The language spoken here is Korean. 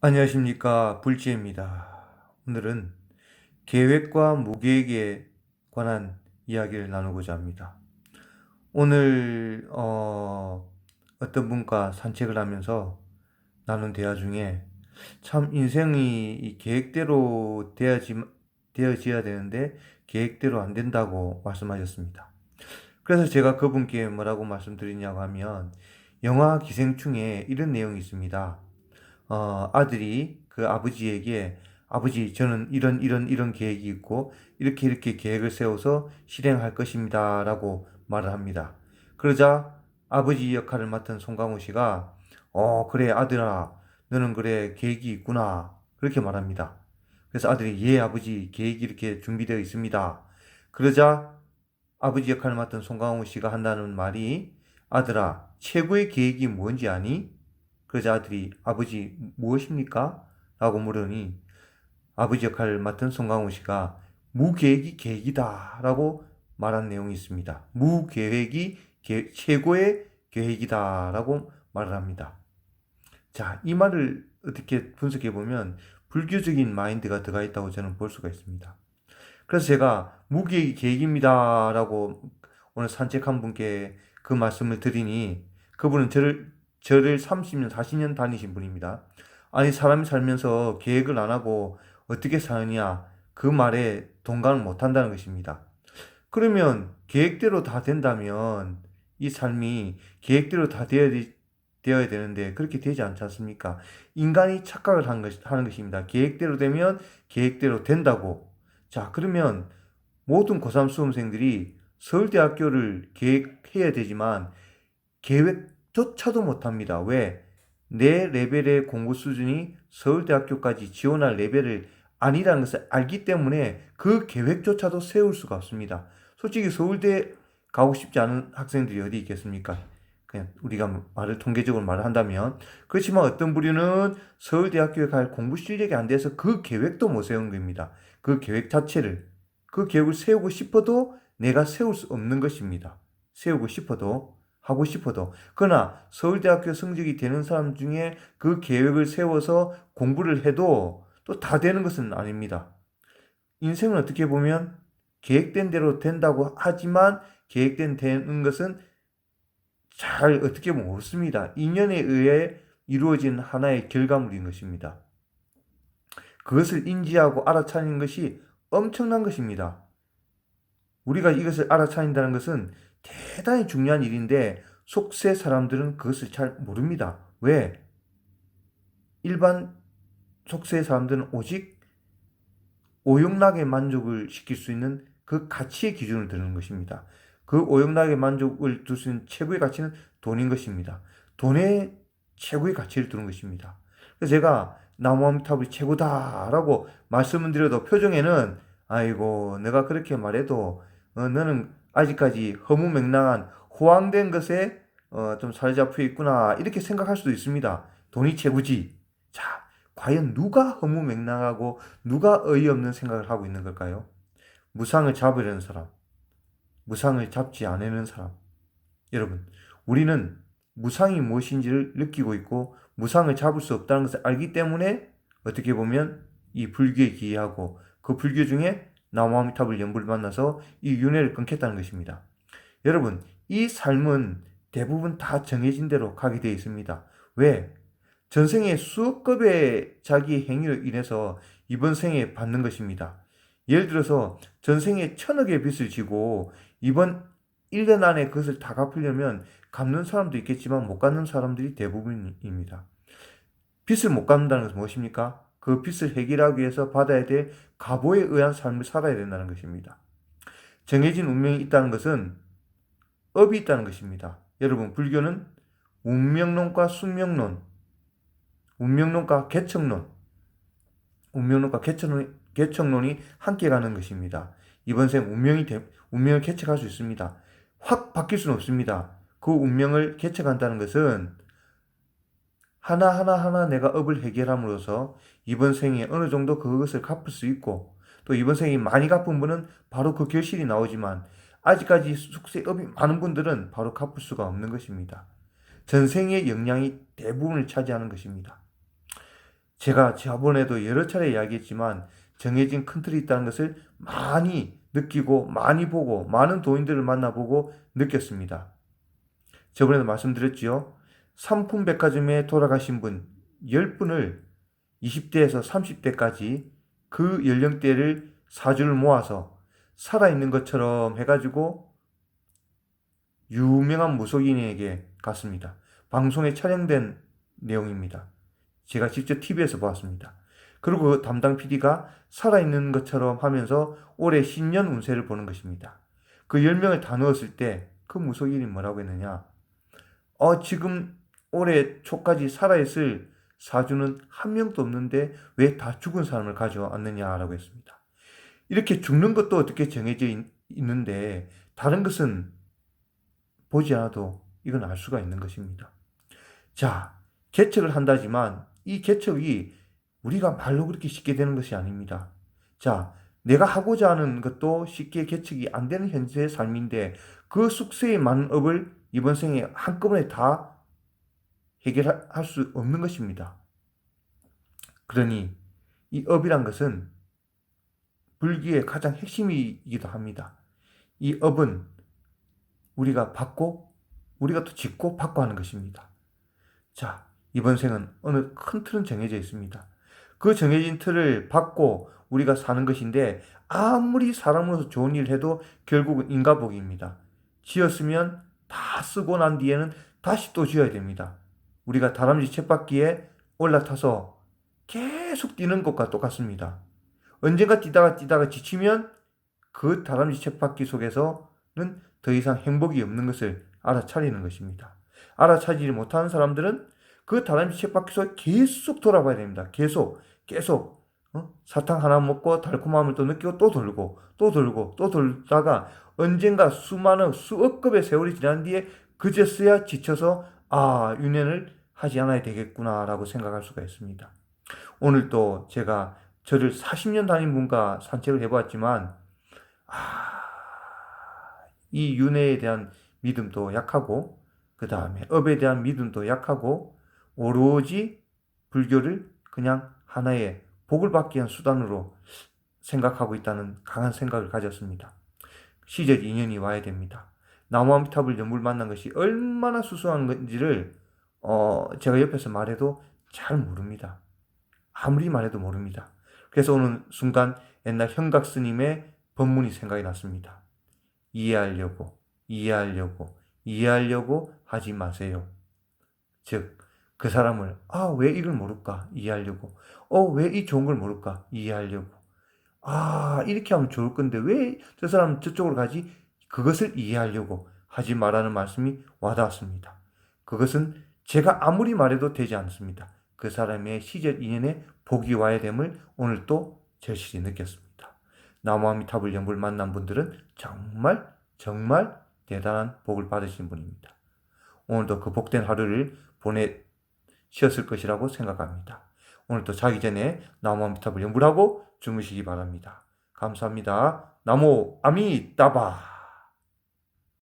안녕하십니까, 불지입니다. 오늘은 계획과 무계획에 관한 이야기를 나누고자 합니다. 오늘 어떤 분과 산책을 하면서 나눈 대화 중에 참 인생이 이 계획대로 되어져야 되는데 계획대로 안 된다고 말씀하셨습니다. 그래서 제가 그분께 뭐라고 말씀드리냐고 하면, 영화 기생충에 이런 내용이 있습니다. 아들이 그 아버지에게, 아버지, 저는 이런 계획이 있고 이렇게 계획을 세워서 실행할 것입니다 라고 말을 합니다. 그러자 아버지 역할을 맡은 송강호 씨가, 그래 아들아, 너는 그래 계획이 있구나, 그렇게 말합니다. 그래서 아들이, 예 아버지, 계획이 이렇게 준비되어 있습니다. 그러자 아버지 역할을 맡은 송강호 씨가 한다는 말이, 아들아, 최고의 계획이 뭔지 아니? 그러자 아들이, 아버지, 무엇입니까? 라고 물으니, 아버지 역할을 맡은 송강호 씨가 무계획이 계획이다 라고 말한 내용이 있습니다. 무계획이 최고의 계획이다 라고 말을 합니다. 자, 이 말을 어떻게 분석해 보면 불교적인 마인드가 들어가 있다고 저는 볼 수가 있습니다. 그래서 제가 무계획이 계획입니다 라고 오늘 산책한 분께 그 말씀을 드리니, 그분은 저를 30년, 40년 다니신 분입니다. 아니, 사람이 살면서 계획을 안 하고 어떻게 사느냐, 그 말에 동감을 못 한다는 것입니다. 그러면 계획대로 다 된다면 이 삶이 계획대로 다 되어야 되는데 그렇게 되지 않지 않습니까? 인간이 착각을 하는 것입니다. 계획대로 되면 계획대로 된다고. 자, 그러면 모든 고3 수험생들이 서울대학교를 계획해야 되지만 계획조차도 못합니다. 왜? 내 레벨의 공부 수준이 서울대학교까지 지원할 레벨을 아니라는 것을 알기 때문에 그 계획조차도 세울 수가 없습니다. 솔직히 서울대 가고 싶지 않은 학생들이 어디 있겠습니까? 그냥 우리가 통계적으로 말을 한다면. 그렇지만 어떤 부류는 서울대학교에 갈 공부 실력이 안 돼서 그 계획도 못 세운 겁니다. 그 계획 자체를. 그 계획을 세우고 싶어도 내가 세울 수 없는 것입니다. 세우고 싶어도, 하고 싶어도. 그러나 서울대학교 성적이 되는 사람 중에 그 계획을 세워서 공부를 해도 또 다 되는 것은 아닙니다. 인생은 어떻게 보면 계획된 대로 된다고 하지만 계획된 되는 것은 잘 어떻게 보면 없습니다. 인연에 의해 이루어진 하나의 결과물인 것입니다. 그것을 인지하고 알아차리는 것이 엄청난 것입니다. 우리가 이것을 알아차린다는 것은 대단히 중요한 일인데 속세 사람들은 그것을 잘 모릅니다. 왜? 일반 속세 사람들은 오직 오용락의 만족을 시킬 수 있는 그 가치의 기준을 두는 것입니다. 그 오용락의 만족을 둘 수 있는 최고의 가치는 돈인 것입니다. 돈에 최고의 가치를 두는 것입니다. 그래서 제가 나무아미타불이 최고다라고 말씀을 드려도 표정에는, 아이고 내가 그렇게 말해도 너는 아직까지 허무맹랑한 호황된 것에 좀 사로잡혀 있구나, 이렇게 생각할 수도 있습니다. 돈이 최고지. 자, 과연 누가 허무맹랑하고 누가 어이없는 생각을 하고 있는 걸까요? 무상을 잡으려는 사람, 무상을 잡지 않으려는 사람. 여러분, 우리는 무상이 무엇인지를 느끼고 있고 무상을 잡을 수 없다는 것을 알기 때문에 어떻게 보면 이 불교에 기여하고 그 불교 중에 나무아미타불 연불을 만나서 이 윤회를 끊겠다는 것입니다. 여러분, 이 삶은 대부분 다 정해진 대로 가게 되어 있습니다. 왜? 전생에 수억 겁의 자기 행위로 인해서 이번 생에 받는 것입니다. 예를 들어서 전생에 1,000억의 빚을 지고 이번 1년 안에 그것을 다 갚으려면 갚는 사람도 있겠지만 못 갚는 사람들이 대부분입니다. 빚을 못 갚는다는 것은 무엇입니까? 그 빚을 해결하기 위해서 받아야 될 갑오에 의한 삶을 살아야 된다는 것입니다. 정해진 운명이 있다는 것은 업이 있다는 것입니다. 여러분, 불교는 운명론과 숙명론, 운명론과 개척론, 운명론과 개척론이 함께 가는 것입니다. 이번 생 운명을 개척할 수 있습니다. 확 바뀔 수는 없습니다. 그 운명을 개척한다는 것은 하나하나 내가 업을 해결함으로써 이번 생에 어느 정도 그것을 갚을 수 있고, 또 이번 생에 많이 갚은 분은 바로 그 결실이 나오지만 아직까지 숙세 업이 많은 분들은 바로 갚을 수가 없는 것입니다. 전생의 영향이 대부분을 차지하는 것입니다. 제가 저번에도 여러 차례 이야기했지만 정해진 큰 틀이 있다는 것을 많이 느끼고 많이 보고 많은 도인들을 만나보고 느꼈습니다. 저번에도 말씀드렸지요. 삼풍백화점에 돌아가신 분 10분을 20대에서 30대까지 그 연령대를 사주를 모아서 살아있는 것처럼 해가지고 유명한 무속인에게 갔습니다. 방송에 촬영된 내용입니다. 제가 직접 TV에서 보았습니다. 그리고 그 담당 PD가 살아있는 것처럼 하면서 올해 신년 운세를 보는 것입니다. 그 10명을 다 넣었을 때 그 무속인이 뭐라고 했느냐? 지금 올해 초까지 살아있을 사주는 한 명도 없는데 왜 다 죽은 사람을 가져왔느냐라고 했습니다. 이렇게 죽는 것도 어떻게 정해져 있는데 다른 것은 보지 않아도 이건 알 수가 있는 것입니다. 자, 개척을 한다지만 이 개척이 우리가 말로 그렇게 쉽게 되는 것이 아닙니다. 자, 내가 하고자 하는 것도 쉽게 개척이 안 되는 현재의 삶인데 그 숙세의 많은 업을 이번 생에 한꺼번에 다 해결할 수 없는 것입니다. 그러니 이 업이란 것은 불교의 가장 핵심이기도 합니다. 이 업은 우리가 받고 우리가 또 짓고 받고 하는 것입니다. 자, 이번 생은 어느 큰 틀은 정해져 있습니다. 그 정해진 틀을 받고 우리가 사는 것인데 아무리 사람으로서 좋은 일을 해도 결국은 인과복입니다. 지었으면 다 쓰고 난 뒤에는 다시 또 지어야 됩니다. 우리가 다람쥐 쳇바퀴에 올라타서 계속 뛰는 것과 똑같습니다. 언젠가 뛰다가 지치면 그 다람쥐 쳇바퀴 속에서는 더 이상 행복이 없는 것을 알아차리는 것입니다. 알아차리지 못하는 사람들은 그 다람쥐 쳇바퀴 속에 계속 돌아봐야 됩니다. 계속 사탕 하나 먹고 달콤함을 또 느끼고 또 돌고 또 돌다가 언젠가 수많은 수억 급의 세월이 지난 뒤에 그제서야 지쳐서 윤회를 하지 않아야 되겠구나라고 생각할 수가 있습니다. 오늘 또 제가 저를 40년 다닌 분과 산책을 해보았지만 이 윤회에 대한 믿음도 약하고 그 다음에 업에 대한 믿음도 약하고 오로지 불교를 그냥 하나의 복을 받기 위한 수단으로 생각하고 있다는 강한 생각을 가졌습니다. 시절 인연이 와야 됩니다. 나무아미탑을 연불 만난 것이 얼마나 수수한 건지를 제가 옆에서 말해도 잘 모릅니다. 아무리 말해도 모릅니다. 그래서 어느 순간 옛날 현각 스님의 법문이 생각이 났습니다. 이해하려고 하지 마세요. 즉, 그 사람을 왜 이걸 모를까 이해하려고, 왜 이 좋은 걸 모를까 이해하려고, 이렇게 하면 좋을 건데 왜 저 사람 저쪽으로 가지, 그것을 이해하려고 하지 말라는 말씀이 와닿았습니다. 그것은 제가 아무리 말해도 되지 않습니다. 그 사람의 시절 인연에 복이 와야 됨을 오늘 또 절실히 느꼈습니다. 나무아미탑을 연불 만난 분들은 정말 대단한 복을 받으신 분입니다. 오늘도 그 복된 하루를 보내셨을 것이라고 생각합니다. 오늘도 자기 전에 나무아미탑을 연불하고 주무시기 바랍니다. 감사합니다. 나무 아미따바.